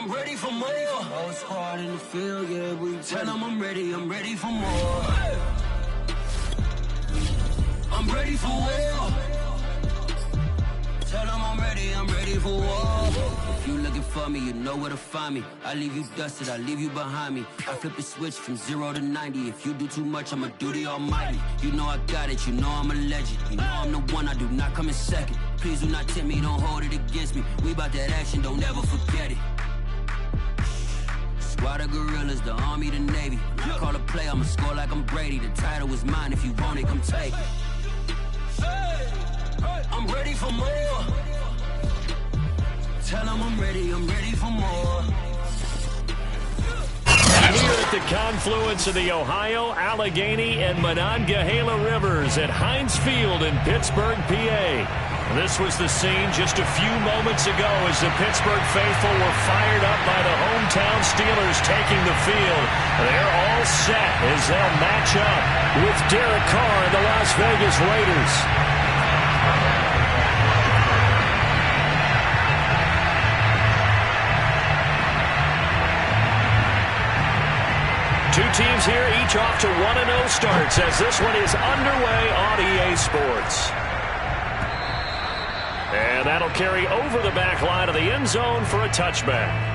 I'm ready for more. Whole squad in the field, yeah, we tell them I'm ready for more. I'm ready for war. Tell them I'm ready for war. If you looking for me, you know where to find me. I leave you dusted, I leave you behind me. I flip the switch from 0 to 90. If you do too much, I'ma do the almighty. You know I got it, you know I'm a legend. You know I'm the one, I do not come in second. Please do not tempt me, don't hold it against me. We bout that action, don't ever forget it. Squad of gorillas, the army, the navy. When I call a play, I'ma score like I'm Brady. The title is mine, if you want it, come take it. I'm ready for more. Tell them I'm ready for more. Here at the confluence of the Ohio, Allegheny, and Monongahela Rivers at Heinz Field in Pittsburgh, PA. This was the scene just a few moments ago as the Pittsburgh faithful were fired up by the hometown Steelers taking the field. They're all set as they'll match up with Derek Carr and the Las Vegas Raiders. Two teams here, each off to 1-0 starts as this one is underway on EA Sports. And that'll carry over the back line of the end zone for a touchback.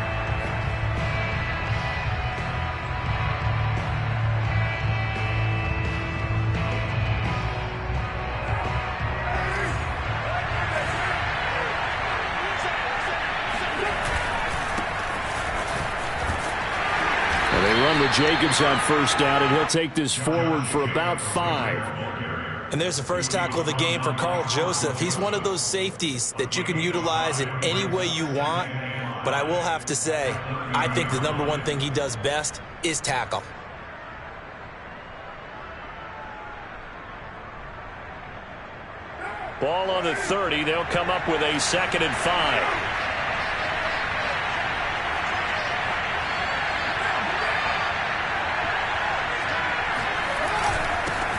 Jacobs on first down, and he'll take this forward for about 5. And there's the first tackle of the game for Carl Joseph. He's one of those safeties that you can utilize in any way you want. But I will have to say, I think the number one thing he does best is tackle. Ball on the 30. They'll come up with a 2nd and 5.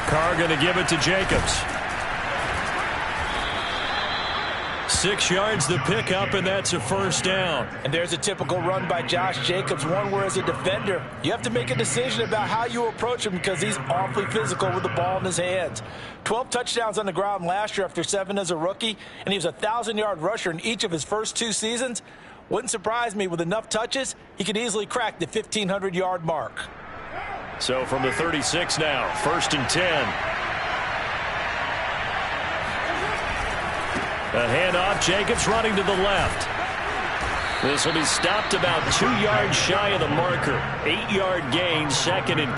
Carr going to give it to Jacobs. 6 yards the pickup, and that's a first down. And there's a typical run by Josh Jacobs, one where as a defender, you have to make a decision about how you approach him because he's awfully physical with the ball in his hands. 12 touchdowns on the ground last year after 7 as a rookie, and he was a 1,000-yard rusher in each of his first 2 seasons. Wouldn't surprise me, with enough touches, he could easily crack the 1,500-yard mark. So from the 36 now, 1st and 10. A handoff, Jacobs running to the left. This will be stopped about 2 yards shy of the marker. 8-yard gain, 2nd and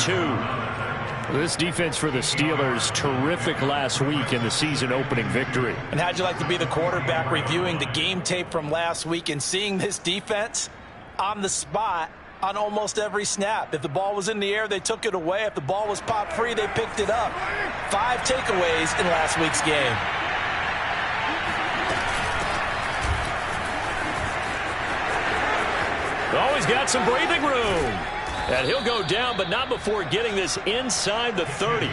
2. This defense for the Steelers, terrific last week in the season-opening victory. And how'd you like to be the quarterback reviewing the game tape from last week and seeing this defense on the spot on almost every snap? If the ball was in the air, they took it away. If the ball was popped free, they picked it up. 5 takeaways in last week's game. Always got some breathing room. And he'll go down, but not before getting this inside the 30.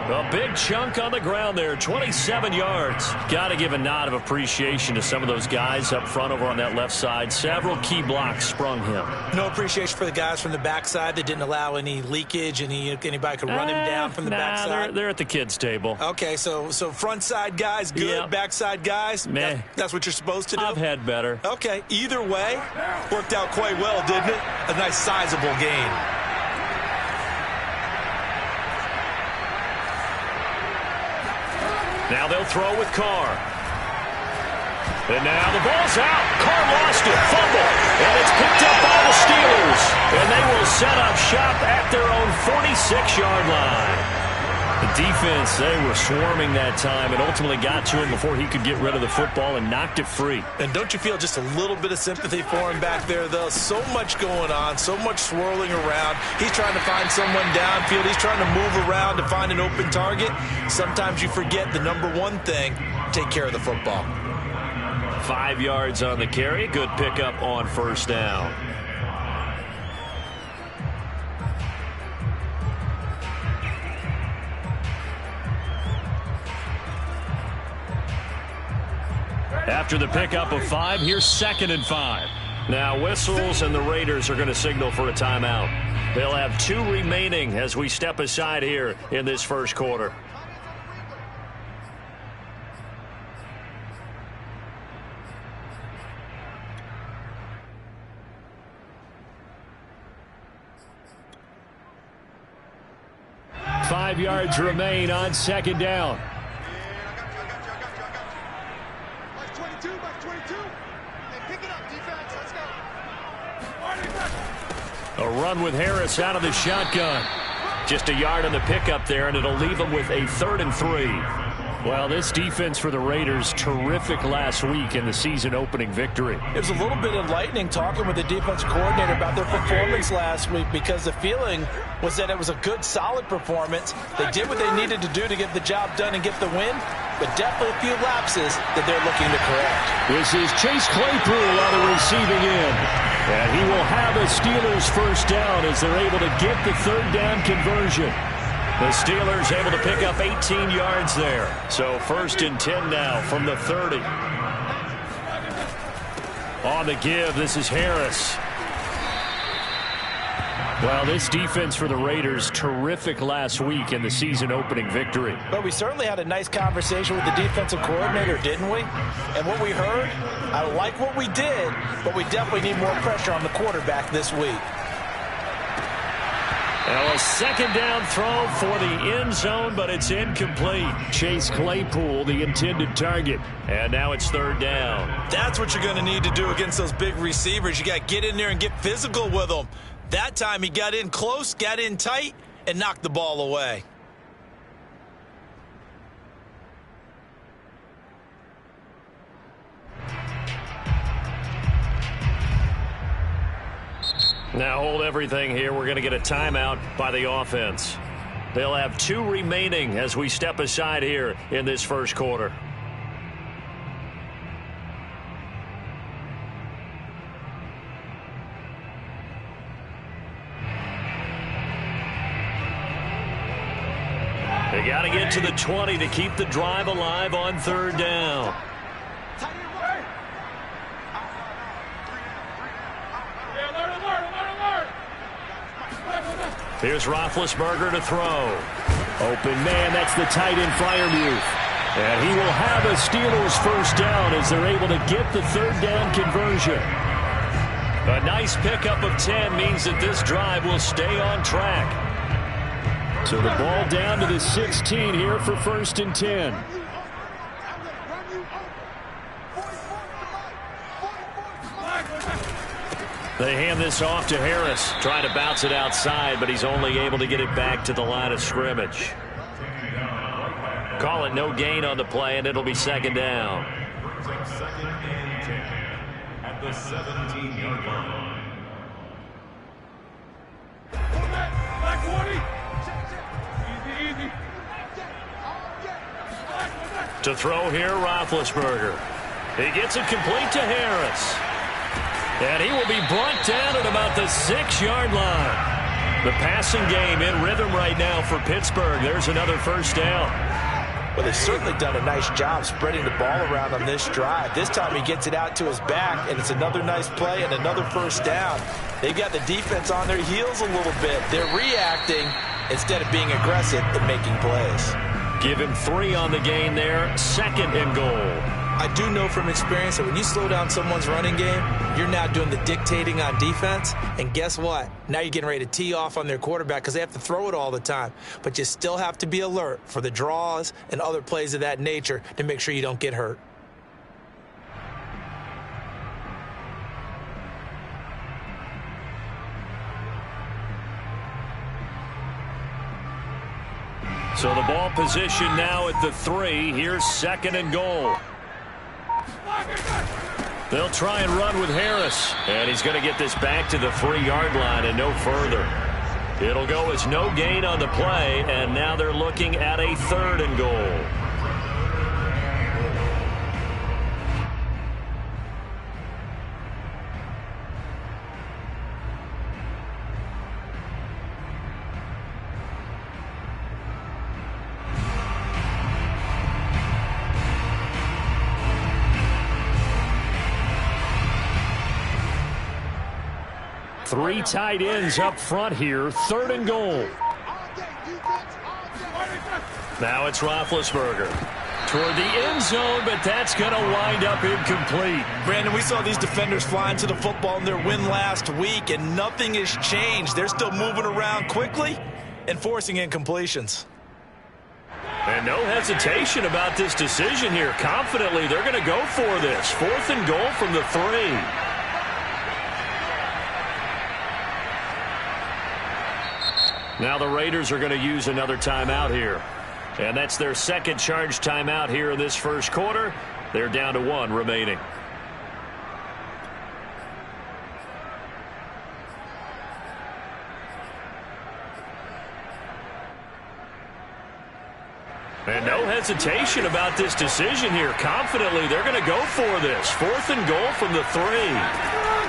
A big chunk on the ground there, 27 yards. Got to give a nod of appreciation to some of those guys up front over on that left side. Several key blocks sprung him. No appreciation for the guys from the backside that didn't allow any leakage, anybody could run him down from the backside. They're at the kids' table. Okay, so front side guys, good. Yep. Backside guys, meh. That's what you're supposed to do? I've had better. Okay, either way, worked out quite well, didn't it? A nice sizable gain. Now they'll throw with Carr. And now the ball's out. Carr lost it. Fumble. And it's picked up by the Steelers. And they will set up shop at their own 46-yard line. The defense, they were swarming that time and ultimately got to him before he could get rid of the football and knocked it free. And don't you feel just a little bit of sympathy for him back there, though? So much going on, so much swirling around. He's trying to find someone downfield. He's trying to move around to find an open target. Sometimes you forget the number one thing, take care of the football. 5 yards on the carry. Good pickup on first down. After the pickup of 5, here's 2nd and 5. Now whistles, and the Raiders are going to signal for a timeout. They'll have 2 remaining as we step aside here in this first quarter. Five yards remain on second down. A run with Harris out of the shotgun. Just a yard on the pickup there, and it'll leave them with a 3rd and 3. Well, this defense for the Raiders, terrific last week in the season-opening victory. It was a little bit enlightening talking with the defense coordinator about their performance last week, because the feeling was that it was a good, solid performance. They did what they needed to do to get the job done and get the win, but definitely a few lapses that they're looking to correct. This is Chase Claypool on the receiving end. And he will have a Steelers first down as they're able to get the 3rd down conversion. The Steelers able to pick up 18 yards there. So 1st and 10 now from the 30. On the give, this is Harris. Well, this defense for the Raiders, terrific last week in the season-opening victory. But we certainly had a nice conversation with the defensive coordinator, didn't we? And what we heard, I like what we did, but we definitely need more pressure on the quarterback this week. Now a 2nd down throw for the end zone, but it's incomplete. Chase Claypool, the intended target. And now it's 3rd down. That's what you're going to need to do against those big receivers. You got to get in there and get physical with them. That time he got in close, got in tight, and knocked the ball away. Now hold everything here. We're going to get a timeout by the offense. They'll have 2 remaining as we step aside here in this first quarter. They got to get to the 20 to keep the drive alive on 3rd down. Here's Roethlisberger to throw. Open man, that's the tight end Freiermuth. And he will have a Steelers first down as they're able to get the 3rd down conversion. A nice pickup of 10 means that this drive will stay on track. So the ball down to the 16 here for 1st and 10. They hand this off to Harris. Trying to bounce it outside, but he's only able to get it back to the line of scrimmage. Call it no gain on the play, and it'll be 2nd down. Second and 10 at the 17-yard line. To throw here, Roethlisberger. He gets it complete to Harris. And he will be brought down at about the 6-yard line. The passing game in rhythm right now for Pittsburgh. There's another first down. Well, they've certainly done a nice job spreading the ball around on this drive. This time he gets it out to his back, and it's another nice play and another first down. They've got the defense on their heels a little bit. They're reacting instead of being aggressive and making plays. Give him 3 on the gain there. 2nd and goal. I do know from experience that when you slow down someone's running game, you're now doing the dictating on defense. And guess what? Now you're getting ready to tee off on their quarterback because they have to throw it all the time. But you still have to be alert for the draws and other plays of that nature to make sure you don't get hurt. So the ball position now at the 3. Here's 2nd and goal. They'll try and run with Harris. And he's going to get this back to the 3-yard line and no further. It'll go as no gain on the play, and now they're looking at a 3rd and goal. Three tight ends up front here. 3rd and goal. Now it's Roethlisberger toward the end zone, but that's going to wind up incomplete. Brandon, we saw these defenders flying to the football in their win last week, and nothing has changed. They're still moving around quickly and forcing incompletions. And no hesitation about this decision here. Confidently, they're going to go for this. 4th and goal from the 3. Now the Raiders are going to use another timeout here. And that's their second charge timeout here in this first quarter. They're down to 1 remaining. And no hesitation about this decision here. Confidently, they're going to go for this. 4th and goal from the 3.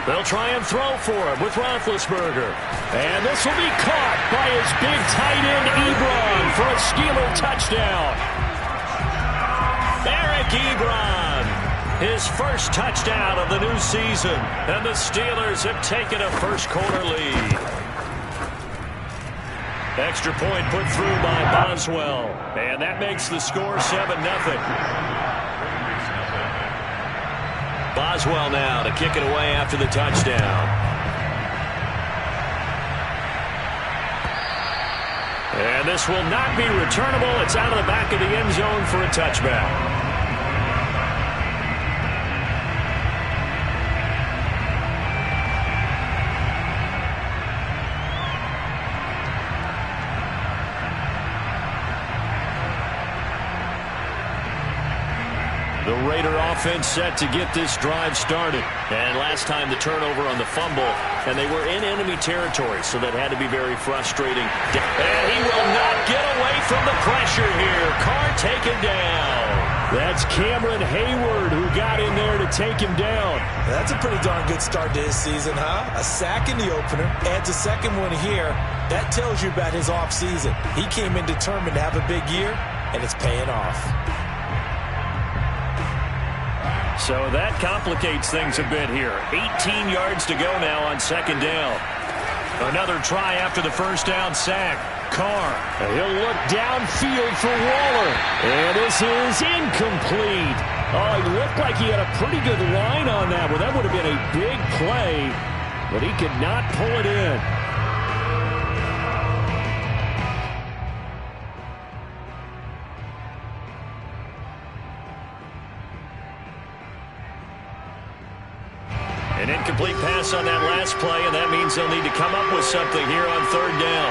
They'll try and throw for him with Roethlisberger. And this will be caught by his big tight end, Ebron, for a Steeler touchdown. Eric Ebron, his first touchdown of the new season. And the Steelers have taken a first quarter lead. Extra point put through by Boswell. And that makes the score 7-0. Boswell now to kick it away after the touchdown. And this will not be returnable. It's out of the back of the end zone for a touchback. The Raider offense set to get this drive started. And last time the turnover on the fumble, and they were in enemy territory, so that had to be very frustrating. And he will not get away from the pressure here. Carr taken down. That's Cameron Hayward who got in there to take him down. That's a pretty darn good start to his season, huh? A sack in the opener, adds a second one here. That tells you about his offseason. He came in determined to have a big year, and it's paying off. So that complicates things a bit here. 18 yards to go now on 2nd down. Another try after the first down sack. Carr, he'll look downfield for Waller. And this is incomplete. Oh, he looked like he had a pretty good line on that one. That would have been a big play, but he could not pull it in. An incomplete pass on that last play, and that means they'll need to come up with something here on 3rd down.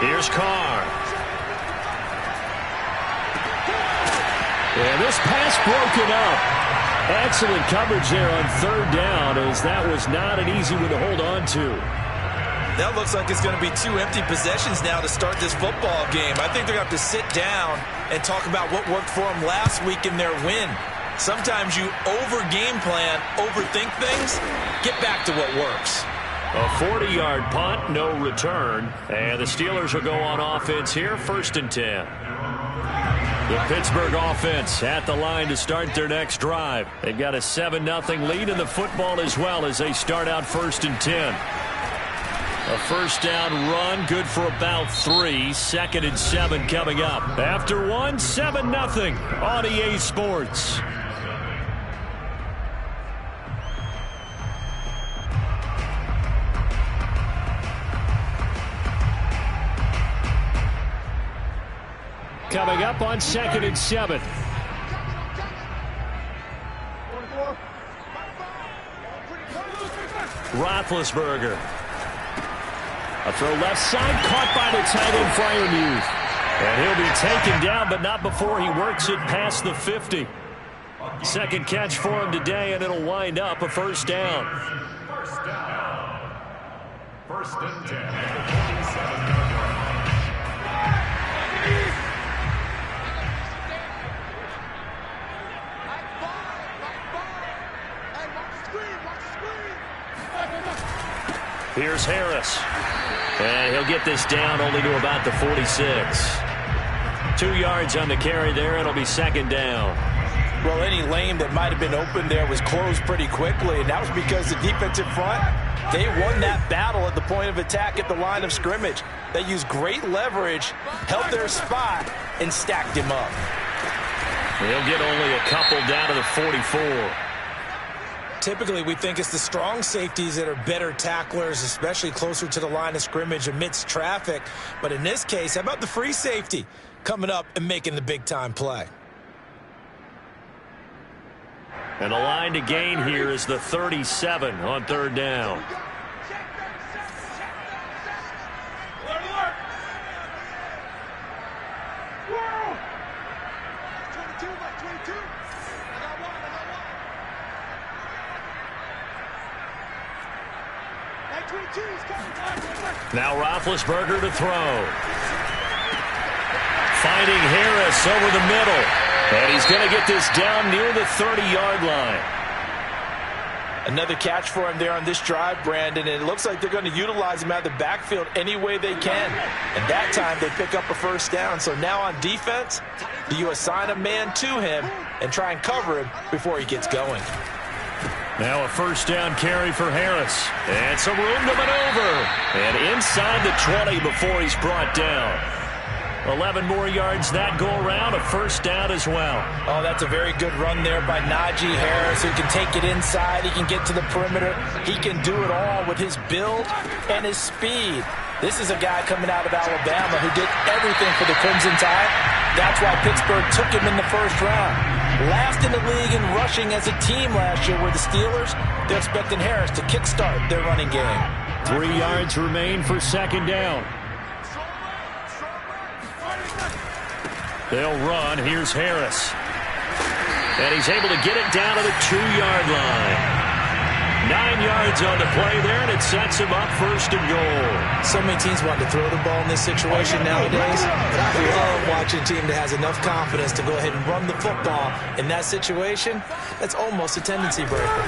Here's Carr. And this pass broken up. Excellent coverage there on 3rd down, as that was not an easy one to hold on to. That looks like it's going to be 2 empty possessions now to start this football game. I think they're going to have to sit down and talk about what worked for them last week in their win. Sometimes you over-game plan, overthink things. Get back to what works. A 40-yard punt, no return. And the Steelers will go on offense here, 1st and 10. The Pittsburgh offense at the line to start their next drive. They've got a 7-0 lead in the football as well as they start out 1st and 10. A first down run, good for about 3. 2nd and 7 coming up. After 1, 7-0 on EA Sports. Coming up on 2nd and 7. Roethlisberger. A throw left side, caught by the tight end, Freiermuth. And he'll be taken down, but not before he works it past the 50. Second catch for him today, and it'll wind up a first down. First down. 1st and 10 at the 27-yard line. Here's Harris. And he'll get this down only to about the 46. 2 yards on the carry there. It'll be 2nd down. Well, any any lane that might have been open there was closed pretty quickly, and that was because the defensive front, they won that battle at the point of attack at the line of scrimmage. They used great leverage, held their spot, and stacked him up. They'll get only a couple down to the 44. Typically, we think it's the strong safeties that are better tacklers, especially closer to the line of scrimmage amidst traffic. But in this case, how about the free safety coming up and making the big-time play? And the line to gain here is the 37 on third down. Now Roethlisberger to throw. Finding Harris over the middle. And he's going to get this down near the 30-yard line. Another catch for him there on this drive, Brandon, and it looks like they're going to utilize him out of the backfield any way they can. And that time they pick up a first down. So now on defense, do you assign a man to him and try and cover him before he gets going? Now a first down carry for Harris. And some room to maneuver. And inside the 20 before he's brought down. 11 more yards that go around, a first down as well. Oh, that's a very good run there by Najee Harris, who can take it inside. He can get to the perimeter. He can do it all with his build and his speed. This is a guy coming out of Alabama who did everything for the Crimson Tide. That's why Pittsburgh took him in the first round. Last in the league in rushing as a team last year were the Steelers. They're expecting Harris to kickstart their running game. 3 yards remain for second down. They'll run. Here's Harris. And he's able to get it down to the 2-yard line. 9 yards on the play there, and it sets him up first and goal. So many teams want to throw the ball in this situation nowadays, but I love watching a team that has enough confidence to go ahead and run the football. In that situation, that's almost a tendency breaker.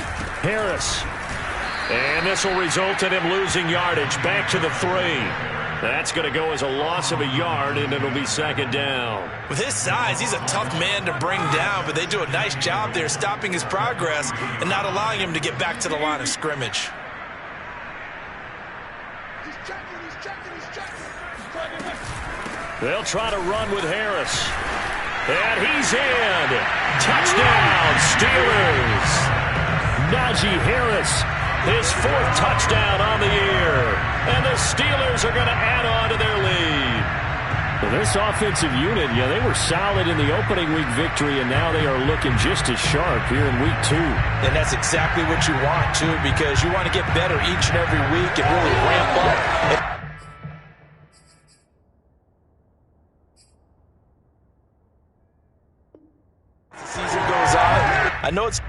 Harris. And this will result in him losing yardage. Back to the 3. That's going to go as a loss of a yard, and it'll be second down. With his size, he's a tough man to bring down, but they do a nice job there stopping his progress and not allowing him to get back to the line of scrimmage. They'll try to run with Harris. And he's in. Touchdown, Steelers. Najee Harris, his 4th touchdown on the year. And the Steelers are going to add on to their lead. Well, this offensive unit, they were solid in the opening week victory, and now they are looking just as sharp here in week 2. And that's exactly what you want, too, because you want to get better each and every week and really ramp up. The season goes on. I know it's...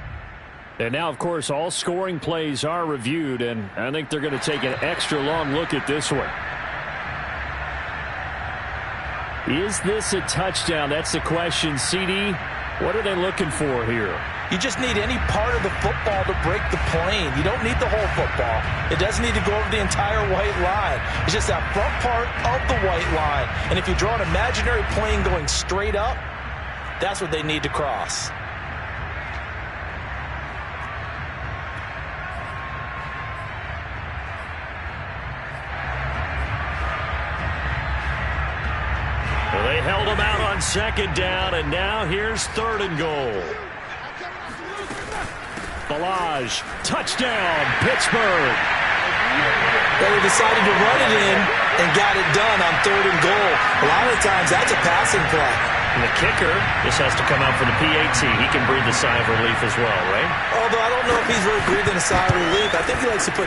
And now, of course, all scoring plays are reviewed, and I think they're going to take an extra long look at this one. Is this a touchdown? That's the question. CD, what are they looking for here? You just need any part of the football to break the plane. You don't need the whole football. It doesn't need to go over the entire white line. It's just that front part of the white line. And if you draw an imaginary plane going straight up, that's what they need to cross. They held him out on second down, and now here's 3rd and goal. Balaj, touchdown, Pittsburgh. They decided to run it in and got it done on 3rd and goal. A lot of times that's a passing play. And the kicker just has to come out for the PAT. He can breathe a sigh of relief as well, right? Although I don't know if he's really breathing a sigh of relief. I think he likes to put